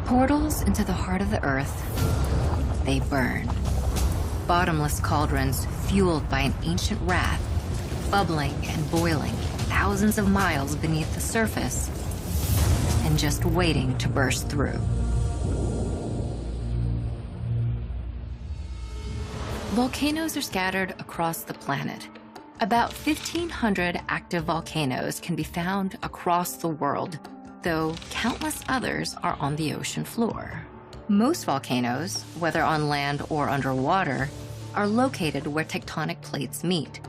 Portals into the heart of the Earth, they burn. Bottomless cauldrons fueled by an ancient wrath, bubbling and boiling thousands of miles beneath the surface and just waiting to burst through. Volcanoes are scattered across the planet. About 1,500 active volcanoes can be found across the world, though countless others are on the ocean floor. Most volcanoes, whether on land or underwater, are located where tectonic plates meet.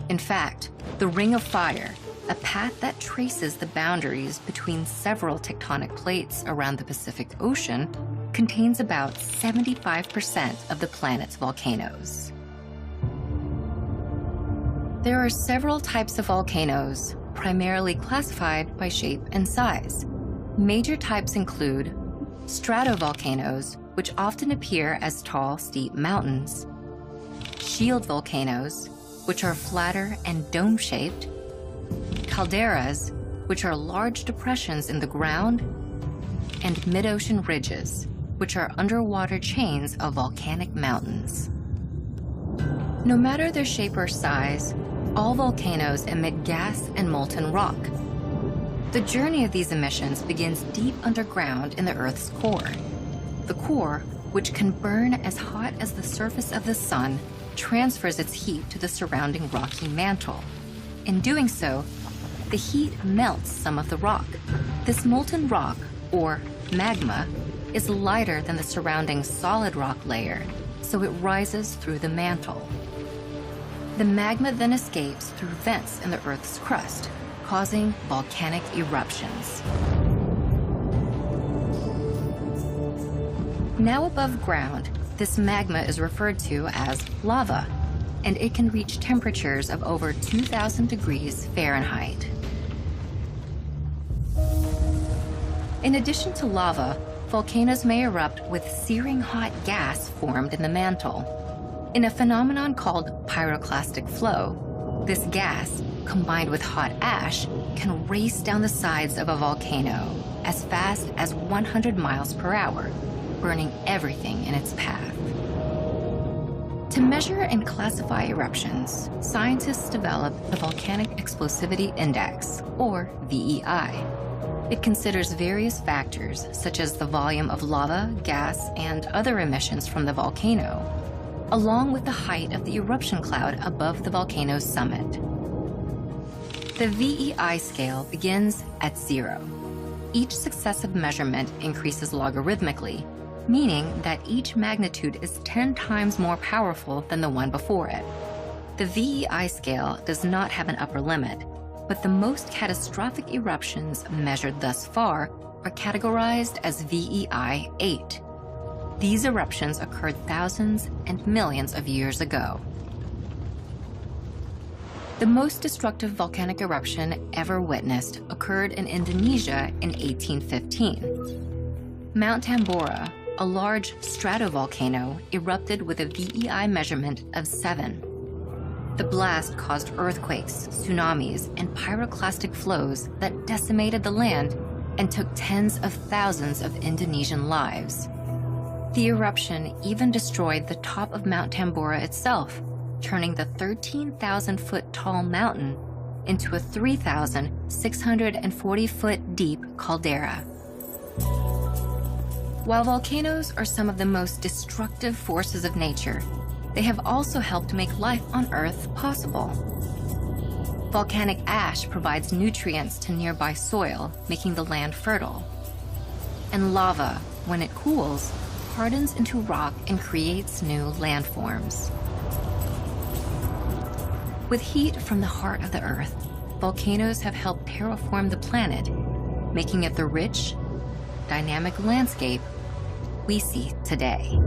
In fact, the Ring of Fire, a path that traces the boundaries between several tectonic plates around the Pacific Ocean, contains about 75% of the planet's volcanoes. There are several types of volcanoes, primarily classified by shape and size. Major types include stratovolcanoes, which often appear as tall, steep mountains; shield volcanoes, which are flatter and dome-shaped; calderas, which are large depressions in the ground; and mid-ocean ridges, which are underwater chains of volcanic mountains. No matter their shape or size, all volcanoes emit gas and molten rock. The journey of these emissions begins deep underground in the Earth's core. The core, which can burn as hot as the surface of the sun, transfers its heat to the surrounding rocky mantle. In doing so, the heat melts some of the rock. This molten rock, or magma, is lighter than the surrounding solid rock layer, so it rises through the mantle. The magma then escapes through vents in the Earth's crust, causing volcanic eruptions. Now above ground, this magma is referred to as lava, and it can reach temperatures of over 2,000 degrees Fahrenheit. In addition to lava, volcanoes may erupt with searing hot gas formed in the mantle. In a phenomenon called pyroclastic flow, this gas, combined with hot ash, can race down the sides of a volcano as fast as 100 miles per hour, burning everything in its path. To measure and classify eruptions, scientists developed the Volcanic Explosivity Index, or VEI. It considers various factors, such as the volume of lava, gas, and other emissions from the volcano, along with the height of the eruption cloud above the volcano's summit. The VEI scale begins at 0. Each successive measurement increases logarithmically, meaning that each magnitude is 10 times more powerful than the one before it. The VEI scale does not have an upper limit, but the most catastrophic eruptions measured thus far are categorized as VEI 8. These eruptions occurred thousands and millions of years ago. The most destructive volcanic eruption ever witnessed occurred in Indonesia in 1815. Mount Tambora, a large stratovolcano, erupted with a VEI measurement of 7. The blast caused earthquakes, tsunamis, and pyroclastic flows that decimated the land and took tens of thousands of Indonesian lives. The eruption even destroyed the top of Mount Tambora itself, turning the 13,000-foot tall mountain into a 3,640-foot deep caldera. While volcanoes are some of the most destructive forces of nature, they have also helped make life on Earth possible. Volcanic ash provides nutrients to nearby soil, making the land fertile. And lava, when it cools, hardens into rock and creates new landforms. With heat from the heart of the Earth, volcanoes have helped terraform the planet, making it the rich, dynamic landscape we see today.